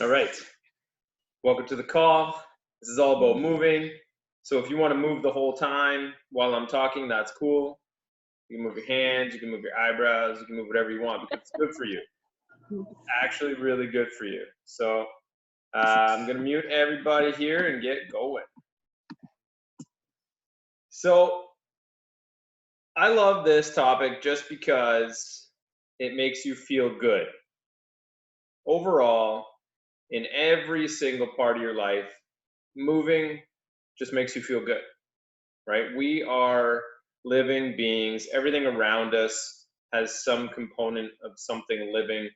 All right. Welcome to the call. This is all about moving. So if you want to move the whole time while I'm talking, that's cool. You can move your hands, you can move your eyebrows, you can move whatever you want because it's good for you. Actually, really good for you. So I'm going to mute everybody here and get going. So I love this topic just because it makes you feel good. Overall, in every single part of your life, moving just makes you feel good. Right? We are living beings. Everything around us has some component of something living.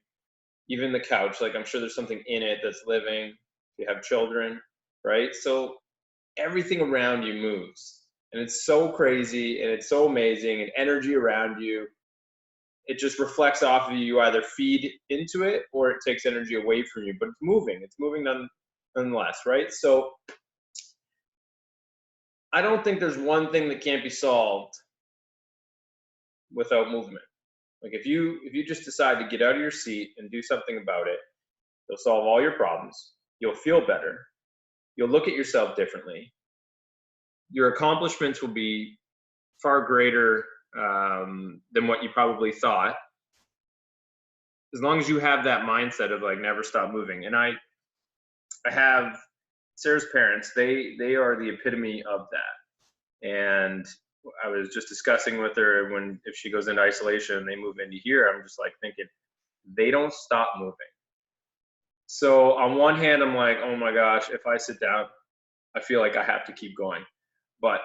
Even the couch, like I'm sure there's something in it that's living. If you have children, right? So everything around you moves. And it's so crazy and it's so amazing and energy around you. It just reflects off of you. You either feed into it or it takes energy away from you. But it's moving. It's moving nonetheless, right? So I don't think there's one thing that can't be solved without movement. Like if you just decide to get out of your seat and do something about it, you'll solve all your problems. You'll feel better. You'll look at yourself differently. Your accomplishments will be far greater than what you probably thought. As long as you have that mindset of like never stop moving. And I have Sarah's parents. They are the epitome of that. And I was just discussing with her when if she goes into isolation and they move into here, I'm just like thinking they don't stop moving. So on one hand, I'm like, oh my gosh, if I sit down, I feel like I have to keep going. But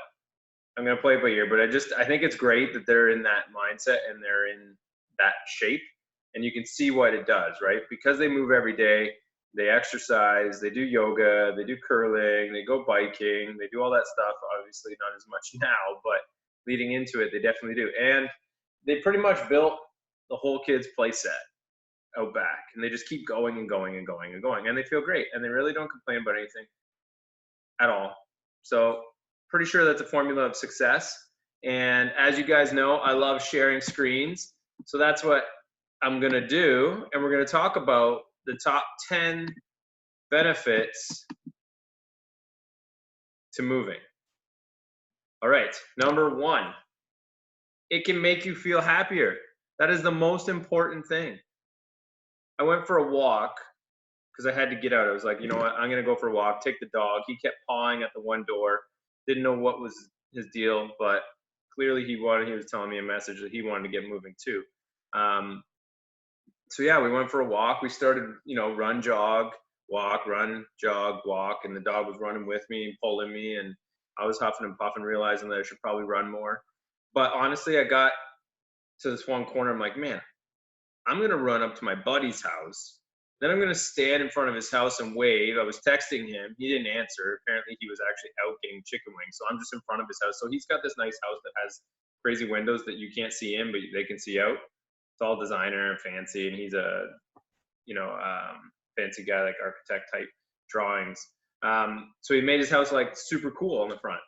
I'm gonna play it by ear. But I think it's great that they're in that mindset and they're in that shape, and you can see what it does, right? Because they move every day, they exercise, they do yoga, they do curling, they go biking, they do all that stuff. Obviously, not as much now, but leading into it, they definitely do. And they pretty much built the whole kids' play set out back, and they just keep going and going and going and going, and they feel great, and they really don't complain about anything at all. So pretty sure that's a formula of success. And as you guys know, I love sharing screens, so that's what I'm going to do, and we're going to talk about the top 10 benefits to moving. All right, number one, it can make you feel happier. That is the most important thing. I went for a walk because I had to get out. I was like, you know what? I'm gonna go for a walk. Take the dog. He kept pawing at the one door. Didn't know what was his deal, but clearly he wanted. He was telling me a message that he wanted to get moving too. Um, so yeah, we went for a walk. We started, run, jog, walk, run, jog, walk, and the dog was running with me and pulling me, and I was huffing and puffing, realizing that I should probably run more. But honestly, I got to this one corner. I'm like, man, I'm gonna run up to my buddy's house. Then I'm gonna stand in front of his house and wave. I was texting him. He didn't answer. Apparently, he was actually out getting chicken wings. So I'm just in front of his house. So he's got this nice house that has crazy windows that you can't see in, but they can see out. It's all designer and fancy, and he's a fancy guy, like architect type drawings. So he made his house like super cool on the front.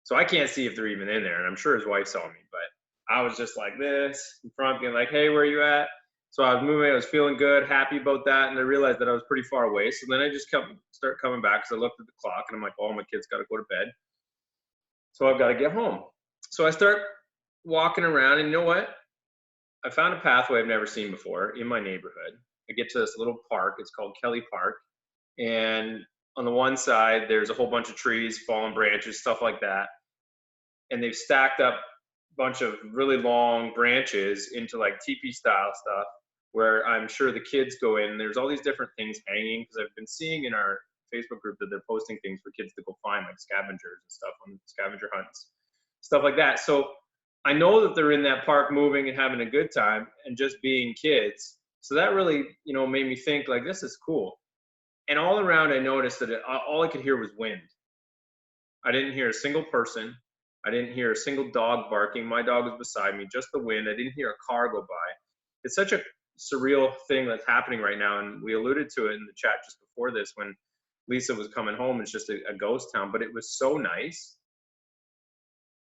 So I can't see if they're even in there, and I'm sure his wife saw me, but I was just like this in front, being like, "Hey, where are you at?" So I was moving, I was feeling good, happy about that, and I realized that I was pretty far away. So then I just start coming back because I looked at the clock and I'm like, "Oh, my kid's got to go to bed, so I've got to get home." So I start walking around, and you know what? I found a pathway I've never seen before in my neighborhood. I get to this little park. It's called Kelly Park, and on the one side, there's a whole bunch of trees, fallen branches, stuff like that, and they've stacked up a bunch of really long branches into like teepee style stuff where I'm sure the kids go in. There's all these different things hanging because I've been seeing in our Facebook group that they're posting things for kids to go find, like scavengers and stuff on scavenger hunts, stuff like that. So I know that they're in that park moving and having a good time and just being kids. So that really, made me think like this is cool. And all around, I noticed that all I could hear was wind. I didn't hear a single person. I didn't hear a single dog barking. My dog was beside me, just the wind. I didn't hear a car go by. It's such a surreal thing that's happening right now. And we alluded to it in the chat just before this when Lisa was coming home. It's just a ghost town, but it was so nice.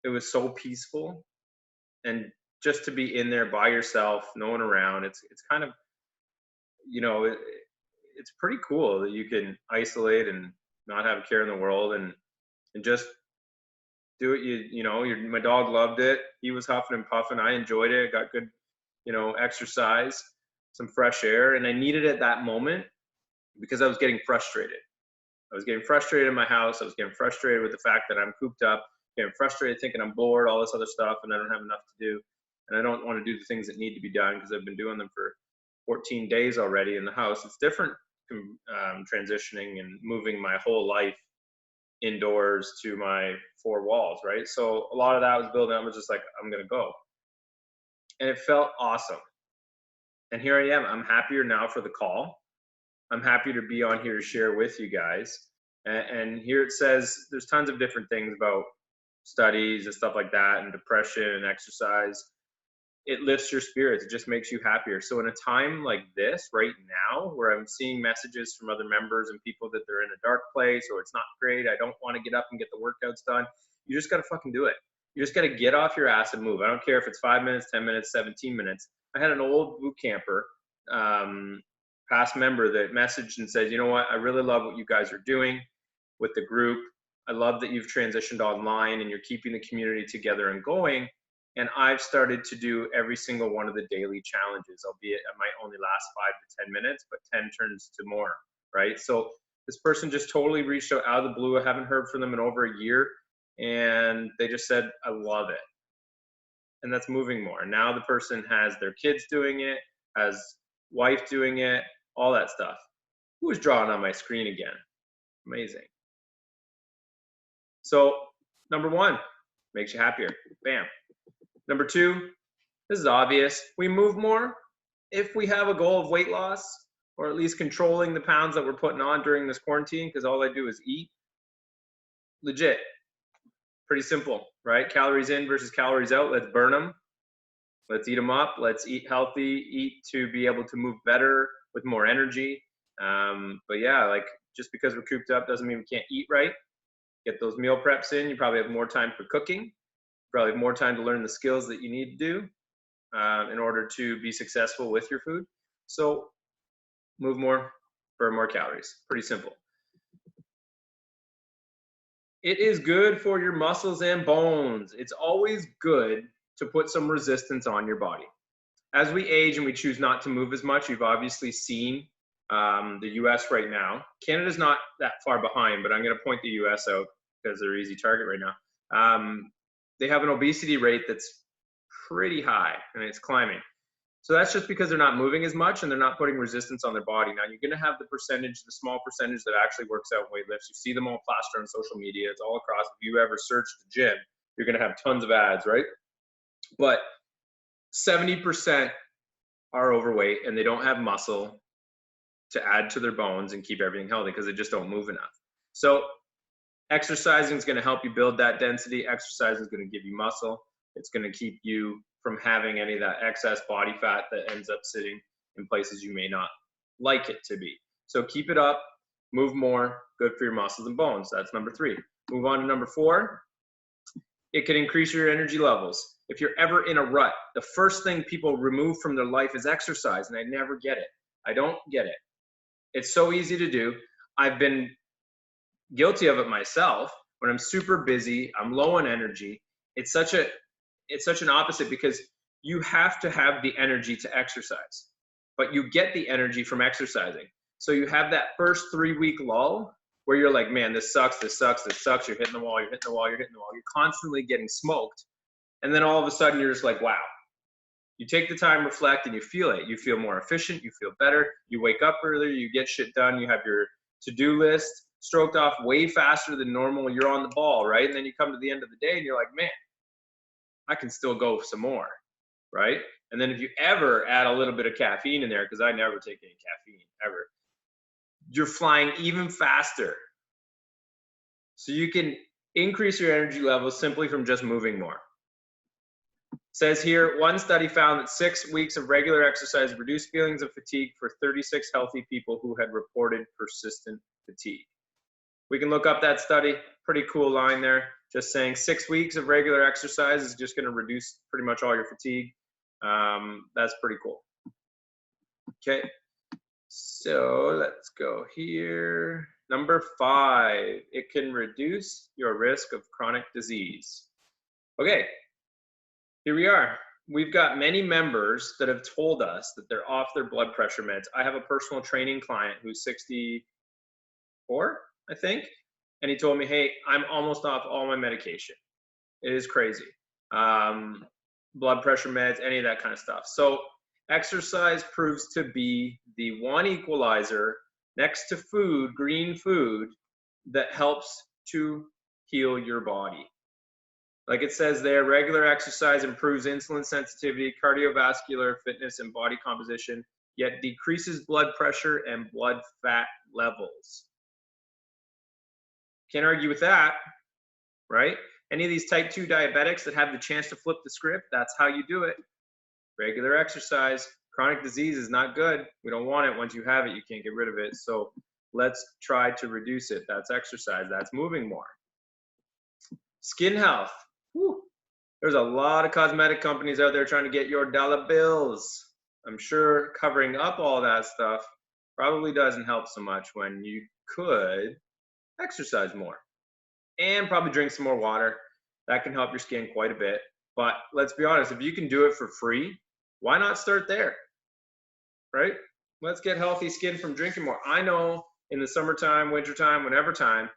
It was so peaceful. And just to be in there by yourself, no one around, it's kind of, you know, it's pretty cool that you can isolate and not have a care in the world, and just do it. My dog loved it. He was huffing and puffing. I enjoyed it. Got good, exercise, some fresh air, and I needed it at that moment because I was getting frustrated. I was getting frustrated in my house. I was getting frustrated with the fact that I'm cooped up, getting frustrated thinking I'm bored, all this other stuff, and I don't have enough to do. And I don't want to do the things that need to be done because I've been doing them for 14 days already in the house. It's different transitioning and moving my whole life indoors to my four walls, right? So a lot of that was building up. I was just like, I'm going to go. And it felt awesome. And here I am. I'm happier now for the call. I'm happy to be on here to share with you guys. And here it says there's tons of different things about studies and stuff like that, and depression and exercise. It lifts your spirits. It just makes you happier. So in a time like this right now, where I'm seeing messages from other members and people that they're in a dark place, or it's not great, I don't want to get up and get the workouts done, you just got to fucking do it. You just got to get off your ass and move. I don't care if it's 5 minutes, 10 minutes, 17 minutes. I had an old boot camper, past member, that messaged and said, you know what, I really love what you guys are doing with the group. I love that you've transitioned online and you're keeping the community together and going. And I've started to do every single one of the daily challenges, albeit it might only last 5 to 10 minutes, but 10 turns to more, right? So this person just totally reached out of the blue. I haven't heard from them in over a year. And they just said, I love it. And that's moving more. Now the person has their kids doing it, has wife doing it, all that stuff. Who is drawing on my screen again? Amazing. So number one, makes you happier. Bam. Number two, this is obvious. We move more if we have a goal of weight loss, or at least controlling the pounds that we're putting on during this quarantine, because all I do is eat. Legit. Pretty simple, right? Calories in versus calories out. Let's burn them. Let's eat them up. Let's eat healthy, eat to be able to move better with more energy. But yeah, like, just because we're cooped up doesn't mean we can't eat right. Get those meal preps in. You probably have more time for cooking. Probably have more time to learn the skills that you need to do in order to be successful with your food. So move more, burn more calories. Pretty simple. It is good for your muscles and bones. It's always good to put some resistance on your body. As we age and we choose not to move as much, you've obviously seen the US right now. Canada's not that far behind, but I'm going to point the US out because they're an easy target right now. They have an obesity rate that's pretty high, and it's climbing. So that's just because they're not moving as much and they're not putting resistance on their body. Now, you're going to have the percentage, the small percentage that actually works out in weightlifts. You see them all plastered on social media. It's all across. If you ever search the gym, you're going to have tons of ads, right? But 70% are overweight and they don't have muscle to add to their bones and keep everything healthy because they just don't move enough. So exercising is going to help you build that density. Exercise is going to give you muscle. It's going to keep you from having any of that excess body fat that ends up sitting in places you may not like it to be. So keep it up, move more, good for your muscles and bones. That's number 3. Move on to number 4. It can increase your energy levels. If you're ever in a rut, the first thing people remove from their life is exercise, and I never get it. I don't get it. It's so easy to do. I've been guilty of it myself. When I'm super busy, I'm low on energy. It's such an opposite, because you have to have the energy to exercise, but you get the energy from exercising. So you have that first 3-week lull where you're like, man, this sucks, this sucks, this sucks. You're hitting the wall, you're hitting the wall, you're hitting the wall. You're constantly getting smoked. And then all of a sudden you're just like, wow. You take the time, reflect, and you feel it. You feel more efficient. You feel better. You wake up earlier. You get shit done. You have your to-do list stroked off way faster than normal. You're on the ball, right? And then you come to the end of the day and you're like, man, I can still go some more, right? And then if you ever add a little bit of caffeine in there, because I never take any caffeine, ever, you're flying even faster. So you can increase your energy levels simply from just moving more. Says here, one study found that 6 weeks of regular exercise reduced feelings of fatigue for 36 healthy people who had reported persistent fatigue. We can look up that study. Pretty cool line there. Just saying 6 weeks of regular exercise is just going to reduce pretty much all your fatigue. That's pretty cool. Okay. So let's go here. Number 5, it can reduce your risk of chronic disease. Okay, here we are. We've got many members that have told us that they're off their blood pressure meds. I have a personal training client who's 64, I think, and he told me, hey, I'm almost off all my medication. It is crazy. Blood pressure meds, any of that kind of stuff. So exercise proves to be the one equalizer next to food, green food, that helps to heal your body. Like it says there, regular exercise improves insulin sensitivity, cardiovascular fitness, and body composition, yet decreases blood pressure and blood fat levels. Can't argue with that, right? Any of these type 2 diabetics that have the chance to flip the script, that's how you do it. Regular exercise. Chronic disease is not good. We don't want it. Once you have it, you can't get rid of it. So let's try to reduce it. That's exercise. That's moving more. Skin health. Whew. There's a lot of cosmetic companies out there trying to get your dollar bills. I'm sure covering up all that stuff probably doesn't help so much when you could exercise more and probably drink some more water. That can help your skin quite a bit. But let's be honest, if you can do it for free, why not start there? Right? Let's get healthy skin from drinking more. I know in the summertime, wintertime, whenever time,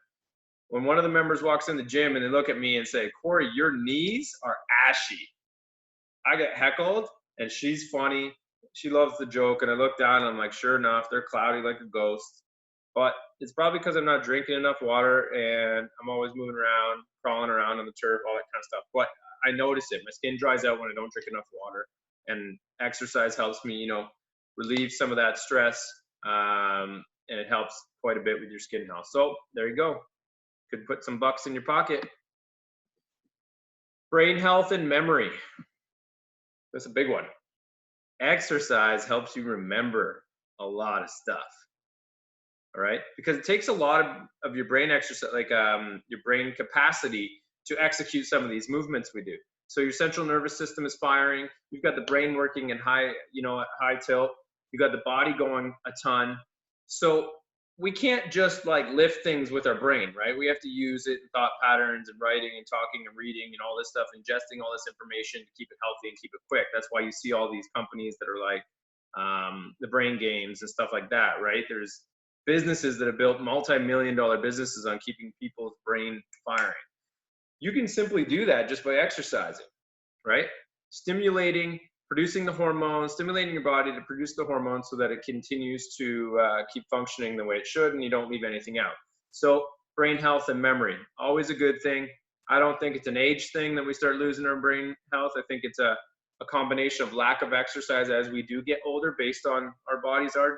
when one of the members walks in the gym and they look at me and say, Corey, your knees are ashy. I get heckled and she's funny. She loves the joke. And I look down and I'm like, sure enough, they're cloudy like a ghost. But it's probably because I'm not drinking enough water and I'm always moving around, crawling around on the turf, all that kind of stuff. But I notice it. My skin dries out when I don't drink enough water. And exercise helps me, relieve some of that stress. And it helps quite a bit with your skin health. So there you go. Could put some bucks in your pocket. Brain health and memory. That's a big one. Exercise helps you remember a lot of stuff. All right, because it takes a lot of your brain exercise, like your brain capacity to execute some of these movements we do. So your central nervous system is firing. You've got the brain working in high tilt. You've got the body going a ton. So we can't just like lift things with our brain, right? We have to use it in thought patterns and writing and talking and reading and all this stuff, ingesting all this information to keep it healthy and keep it quick. That's why you see all these companies that are like the brain games and stuff like that, right? There's businesses that have built multi-million-dollar businesses on keeping people's brain firing. You can simply do that just by exercising, right? Stimulating, producing the hormones, stimulating your body to produce the hormones so that it continues to keep functioning the way it should and you don't leave anything out. So brain health and memory, always a good thing. I don't think it's an age thing that we start losing our brain health. I think it's a combination of lack of exercise as we do get older based on our bodies are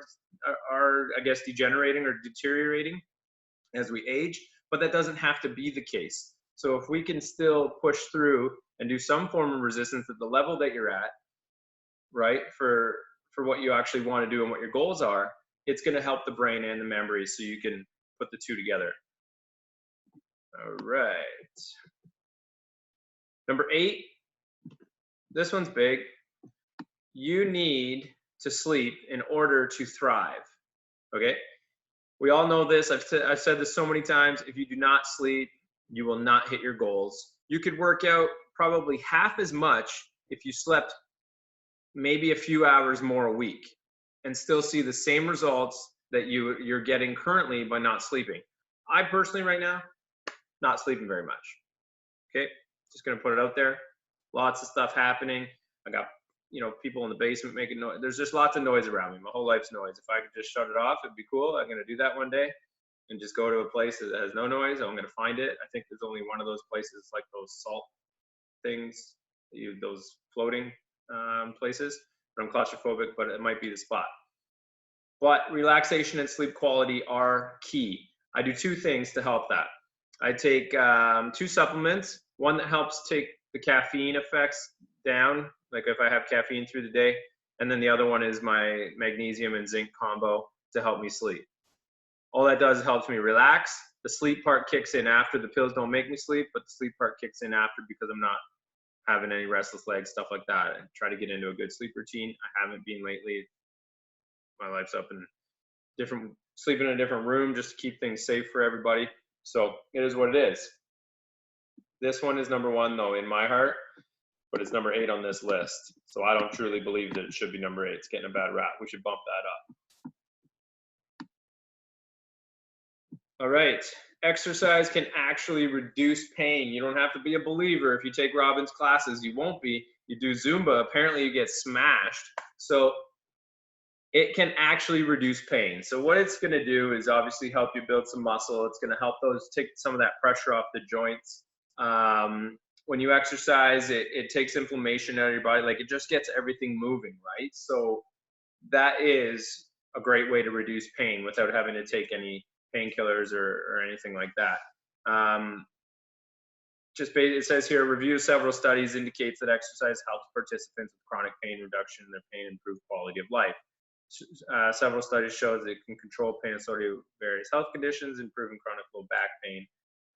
I guess degenerating or deteriorating as we age, but that doesn't have to be the case. So if we can still push through and do some form of resistance at the level that you're at, right, for what you actually want to do and what your goals are, it's going to help the brain and the memory so you can put the two together. All right. Number 8, this one's big. You need to sleep in order to thrive. Okay? We all know this. I've said this so many times. If you do not sleep, you will not hit your goals. You could work out probably half as much if you slept maybe a few hours more a week and still see the same results that you're getting currently by not sleeping. I personally right now, not sleeping very much. Okay? Just going to put it out there. Lots of stuff happening. I got people in the basement making noise. There's just lots of noise around me. My whole life's noise. If I could just shut it off, it'd be cool. I'm going to do that one day and just go to a place that has no noise. I'm going to find it. I think there's only one of those places, like those salt things, those floating places. But I'm claustrophobic, but it might be the spot. But relaxation and sleep quality are key. I do 2 things to help that. I take 2 supplements. One that helps take the caffeine effects down, like if I have caffeine through the day, and then the other one is my magnesium and zinc combo to help me sleep. All that does is helps me relax. The sleep part kicks in after. The pills don't make me sleep, but the sleep part kicks in after because I'm not having any restless legs, stuff like that. I try to get into a good sleep routine. I haven't been lately. My life's up in sleep in a different room just to keep things safe for everybody. So it is what it is. This one is number 1 though in my heart, but it's number 8 on this list. So I don't truly believe that it should be number 8. It's getting a bad rap. We should bump that up. All right. Exercise can actually reduce pain. You don't have to be a believer. If you take Robin's classes, you won't be. You do Zumba, apparently you get smashed. So it can actually reduce pain. So what it's going to do is obviously help you build some muscle. It's going to help take some of that pressure off the joints. When you exercise, it takes inflammation out of your body. Like, it just gets everything moving, right? So that is a great way to reduce pain without having to take any painkillers or anything like that. It says here, review of several studies indicates that exercise helps participants with chronic pain reduction and their pain improved quality of life. Several studies show that it can control pain associated with various health conditions, improving chronic low back pain,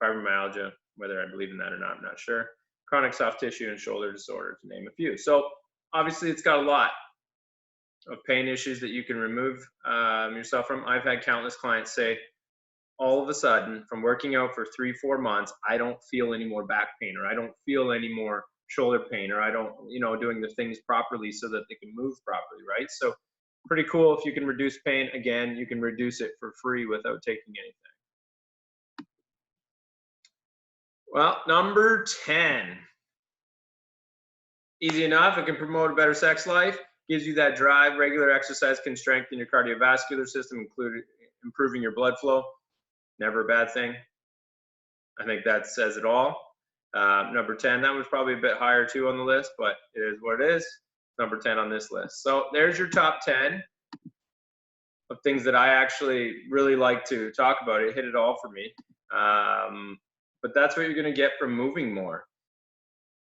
fibromyalgia, whether I believe in that or not, I'm not sure, chronic soft tissue and shoulder disorder, to name a few. So obviously it's got a lot of pain issues that you can remove yourself from. I've had countless clients say, all of a sudden, from working out for 3-4 months, I don't feel any more back pain, or I don't feel any more shoulder pain, or I don't, doing the things properly so that they can move properly, right? So pretty cool if you can reduce pain. Again, you can reduce it for free without taking anything. Well, number 10. Easy enough. It can promote a better sex life, gives you that drive. Regular exercise can strengthen your cardiovascular system, including improving your blood flow. Never a bad thing. I think that says it all. Number 10, that was probably a bit higher too on the list, but it is what it is. Number 10 on this list. So there's your top 10 of things that I actually really like to talk about. It hit it all for me. But that's what you're going to get from moving more.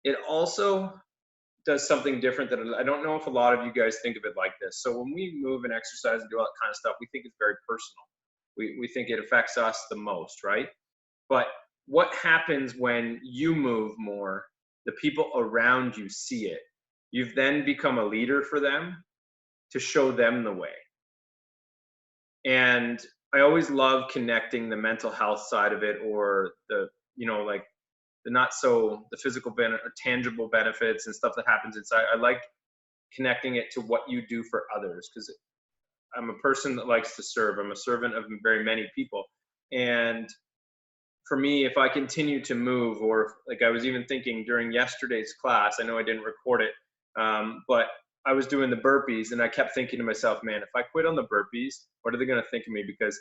It also does something different that I don't know if a lot of you guys think of it like this. So when we move and exercise and do all that kind of stuff, we think it's very personal. We think it affects us the most, right? But what happens when you move more? The people around you see it. You've then become a leader for them to show them the way. And I always love connecting the mental health side of it, or the, like the physical tangible benefits and stuff that happens inside. I like connecting it to what you do for others, because I'm a person that likes to serve. I'm a servant of very many people. And for me, if I continue to move, or like I was even thinking during yesterday's class, I know I didn't record it, but I was doing the burpees and I kept thinking to myself, man, if I quit on the burpees, what are they going to think of me? Because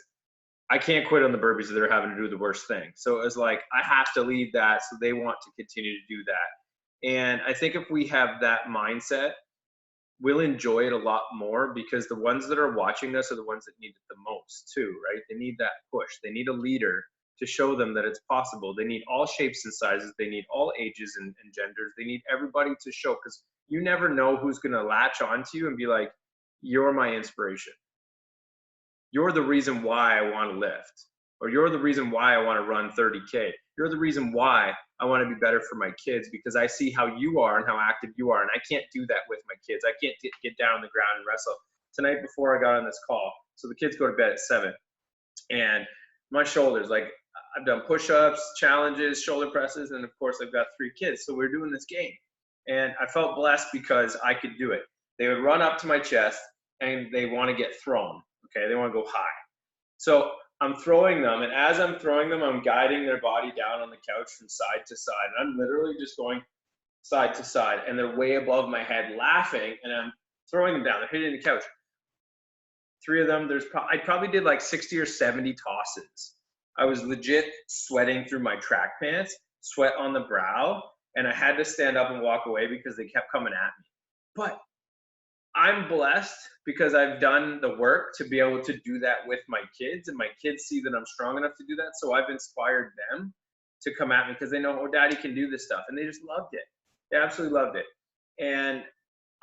I can't quit on the burpees if they're having to do the worst thing. So it was like, I have to lead that. So they want to continue to do that. And I think if we have that mindset, we'll enjoy it a lot more, because the ones that are watching this are the ones that need it the most too, right? They need that push. They need a leader to show them that it's possible. They need all shapes and sizes. They need all ages and genders. They need everybody to show, because you never know who's going to latch onto you and be like, you're my inspiration. You're the reason why I want to lift, or you're the reason why I want to run 30K. You're the reason why I want to be better for my kids, because I see how you are and how active you are. And I can't do that with my kids. I can't get down on the ground and wrestle. Tonight before I got on this call, so the kids go to bed at 7, and my shoulders, like, I've done push-ups, challenges, shoulder presses, and of course I've got 3 kids. So we're doing this game. And I felt blessed because I could do it. They would run up to my chest and they want to get thrown. Okay, they want to go high. So I'm throwing them, and as I'm throwing them, I'm guiding their body down on the couch from side to side. And I'm literally just going side to side, and they're way above my head laughing, and I'm throwing them down. They're hitting the couch. 3 of them, I probably did like 60 or 70 tosses. I was legit sweating through my track pants, sweat on the brow, and I had to stand up and walk away because they kept coming at me. But I'm blessed because I've done the work to be able to do that with my kids, and my kids see that I'm strong enough to do that. So I've inspired them to come at me because they know, oh, Daddy can do this stuff. And they just loved it. They absolutely loved it. And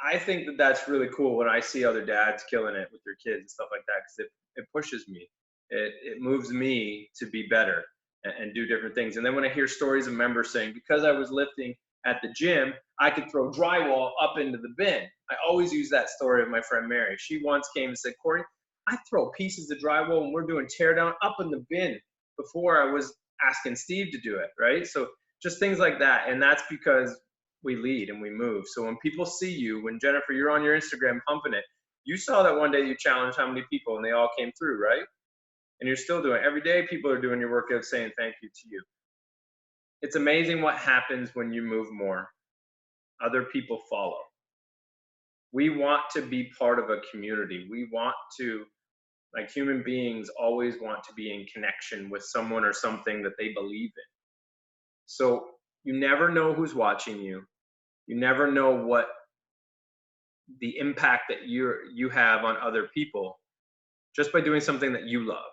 I think that that's really cool when I see other dads killing it with their kids and stuff like that, because it pushes me. It moves me to be better and do different things. And then when I hear stories of members saying, because I was lifting at the gym, I could throw drywall up into the bin. I always use that story of my friend Mary. She once came and said, Corey, I throw pieces of drywall and we're doing tear down up in the bin before I was asking Steve to do it, right? So just things like that. And that's because we lead and we move. So when people see you, when Jennifer, you're on your Instagram pumping it, you saw that one day you challenged how many people and they all came through, right? And you're still doing it. Every day people are doing your workout saying thank you to you. It's amazing what happens when you move more. Other people follow. We want to be part of a community. We want to, like human beings, always want to be in connection with someone or something that they believe in. So you never know who's watching you. You never know what the impact that you have on other people just by doing something that you love.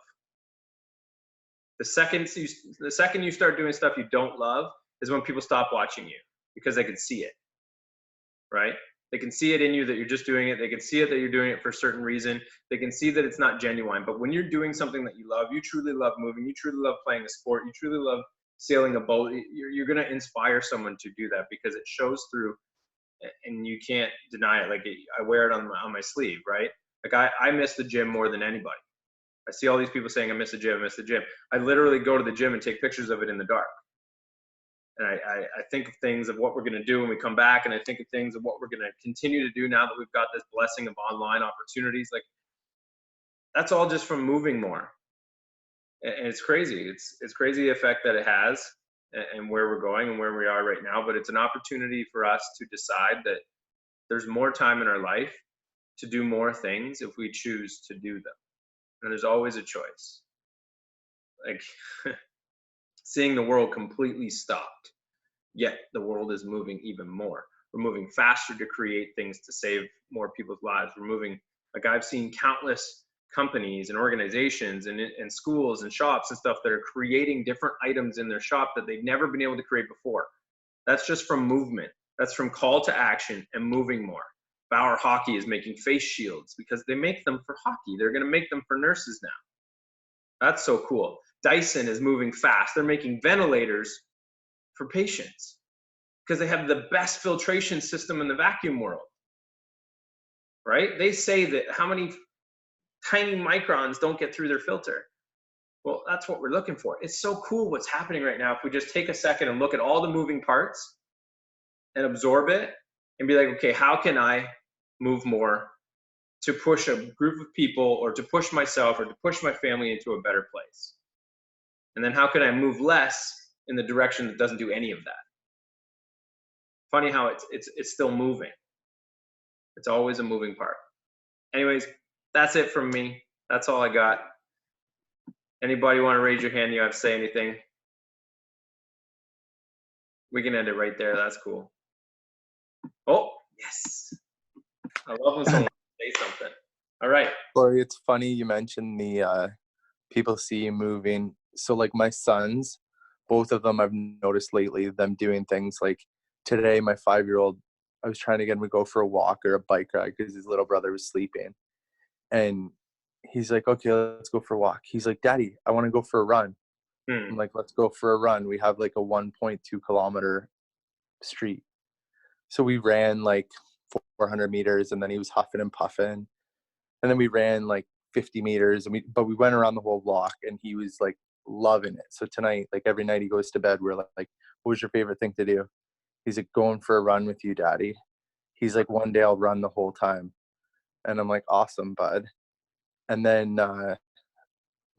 The second you start doing stuff you don't love is when people stop watching you because they can see it, right? They can see it in you that you're just doing it. They can see it that you're doing it for a certain reason. They can see that it's not genuine. But when you're doing something that you love, you truly love moving, you truly love playing a sport, you truly love sailing a boat, you're going to inspire someone to do that because it shows through and you can't deny it. Like I wear it on my sleeve, right? Like I miss the gym more than anybody. I see all these people saying, I miss the gym, I miss the gym. I literally go to the gym and take pictures of it in the dark. And I think of things of what we're going to do when we come back. And I think of things of what we're going to continue to do now that we've got this blessing of online opportunities. Like that's all just from moving more. And it's crazy. It's crazy the effect that it has and where we're going and where we are right now. But it's an opportunity for us to decide that there's more time in our life to do more things if we choose to do them. And there's always a choice. Like seeing the world completely stopped, yet the world is moving even more. We're moving faster to create things to save more people's lives. We're moving, like I've seen countless companies and organizations and schools and shops and stuff that are creating different items in their shop that they've never been able to create before. That's just from movement. That's from call to action and moving more. Bauer Hockey is making face shields because they make them for hockey. They're going to make them for nurses now. That's so cool. Dyson is moving fast. They're making ventilators for patients because they have the best filtration system in the vacuum world, right? They say that how many tiny microns don't get through their filter. Well, that's what we're looking for. It's so cool what's happening right now. If we just take a second and look at all the moving parts and absorb it and be like, okay, how can I move more to push a group of people or to push myself or to push my family into a better place? And then how can I move less in the direction that doesn't do any of that? Funny how it's still moving. It's always a moving part. Anyways, that's it from me. That's all I got. Anybody want to raise your hand? You have to say anything? We can end it right there. That's cool. Oh, yes. I love when someone say something. All right. Corey, it's funny you mentioned the people see you moving. So like my sons, both of them I've noticed lately, them doing things like today, my 5-year-old, I was trying to get him to go for a walk or a bike ride because his little brother was sleeping. And he's like, okay, let's go for a walk. He's like, Daddy, I want to go for a run. I'm like, let's go for a run. We have like a 1.2 kilometer street. So we ran like 400 meters and then he was huffing and puffing. And then we ran like 50 meters but we went around the whole block and he was like loving it. So tonight, like every night he goes to bed, we're like, what was your favorite thing to do? He's like, going for a run with you, Daddy. He's like, one day I'll run the whole time. And I'm like, awesome, bud. And then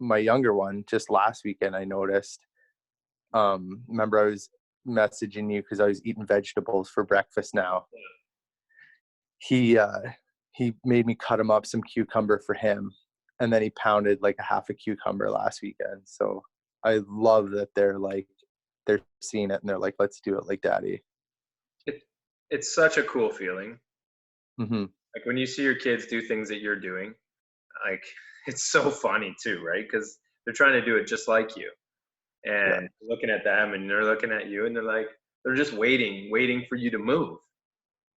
my younger one, just last weekend, I noticed, remember I was messaging you because I was eating vegetables for breakfast now. He made me cut him up some cucumber for him. And then he pounded like a half a cucumber last weekend. So I love that they're seeing it and they're like, let's do it like Daddy. It's such a cool feeling. Mm-hmm. Like when you see your kids do things that you're doing, like it's so funny too, right? Because they're trying to do it just like you. And looking at them and they're looking at you and they're just waiting for you to move.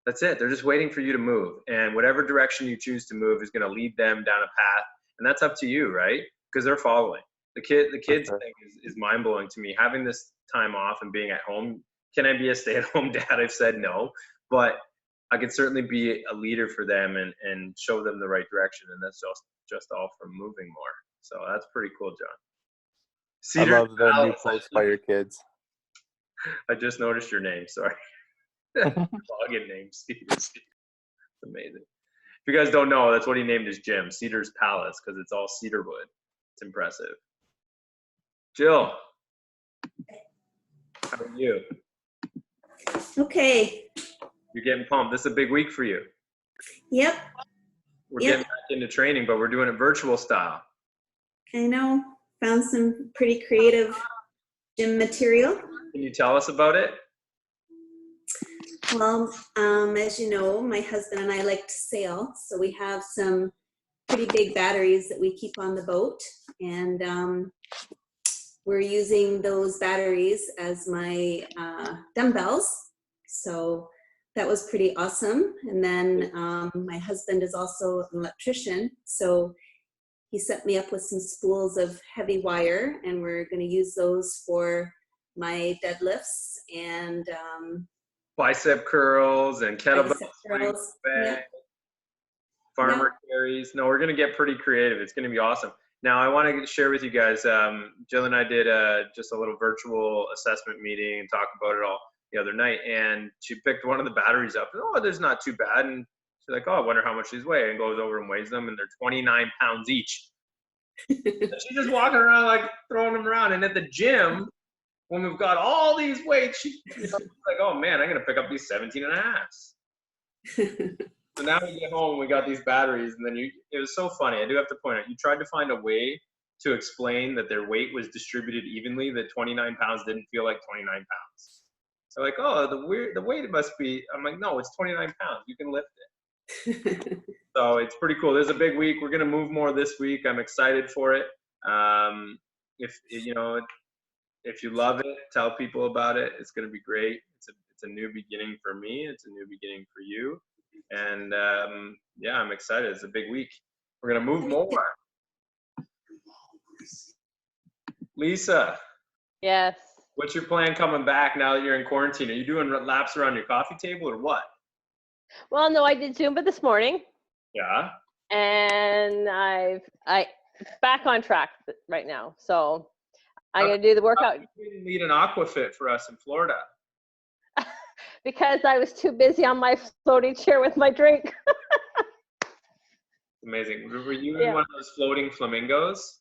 That's it. They're just waiting for you to move. And whatever direction you choose to move is going to lead them down a path. And that's up to you, right? Because they're following. The kids thing is mind blowing to me. Having this time off and being at home, can I be a stay-at-home dad? I've said no, but I can certainly be a leader for them and show them the right direction. And that's just all from moving more. So that's pretty cool, John. I Cedar love the new Palace. post by your kids. I just noticed your name. Sorry. Login name, Cedar. It's amazing. If you guys don't know, that's what he named his gym, Cedar's Palace, because it's all cedar wood. It's impressive. Jill, how are you? Okay. You're getting pumped. This is a big week for you. Yep. We're Yep. getting back into training, but we're doing it virtual style. I know. Found some pretty creative gym material. Can you tell us about it? Well, as you know, my husband and I like to sail, so we have some pretty big batteries that we keep on the boat, and we're using those batteries as my dumbbells. So that was pretty awesome. And then my husband is also an electrician, so he set me up with some spools of heavy wire, and we're going to use those for my deadlifts and Bicep curls and kettlebell bicep curls. Yep. farmer carries. No, we're going to get pretty creative. It's going to be awesome. Now, I want to share with you guys, Jill and I did just a little virtual assessment meeting and talk about it all the other night, and she picked one of the batteries up. Oh, there's not too bad. And she's like, oh, I wonder how much these weigh, and goes over and weighs them, and they're 29 pounds each. She's just walking around like throwing them around. And at the gym, when we've got all these weights, she's like, oh man, I'm going to pick up these 17 and a half. So now we get home, we got these batteries, and then it was so funny. I do have to point out, you tried to find a way to explain that their weight was distributed evenly, that 29 pounds didn't feel like 29 pounds. So like, oh, the weight must be, I'm like, no, it's 29 pounds. You can lift it. So it's pretty cool. There's a big week. We're going to move more this week. I'm excited for it. If you love it, tell people about it. It's going to be great. It's a new beginning for me. It's a new beginning for you. And yeah, I'm excited. It's a big week. We're going to move more. Lisa. Yes. What's your plan coming back now that you're in quarantine? Are you doing laps around your coffee table or what? Well, no, I did Zumba this morning. Yeah. And I back on track right now. So I'm going to do the workout. You didn't lead an aquafit for us in Florida. Because I was too busy on my floating chair with my drink. Amazing. Were you in one of those floating flamingos?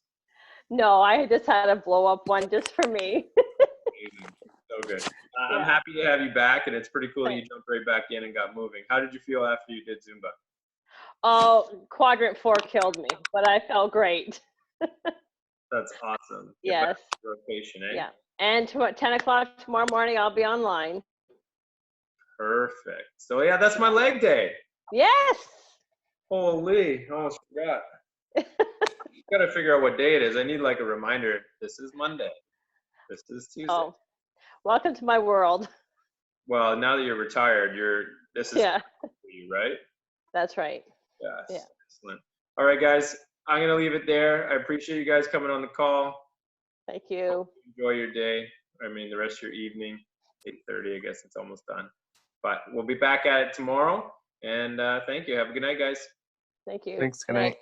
No, I just had a blow up one just for me. Amazing. So good. I'm happy to have you back, and it's pretty cool that you jumped right back in and got moving. How did you feel after you did Zumba? Oh, quadrant 4 killed me, but I felt great. That's awesome. Get Yes. back to rotation, eh? Yeah. And at 10 o'clock tomorrow morning, I'll be online. Perfect. So yeah, that's my leg day. Yes. Holy, I almost forgot. Gotta figure out what day it is. I need like a reminder. This is Monday. This is Tuesday. Oh, welcome to my world. Well, now that you're retired, this is for you, right? That's right. Yes. Yeah. Excellent. All right, guys. I'm gonna leave it there. I appreciate you guys coming on the call. Thank you. Enjoy your day. I mean, the rest of your evening. 8:30. I guess it's almost done. But we'll be back at it tomorrow. And thank you. Have a good night, guys. Thank you. Thanks. Good night.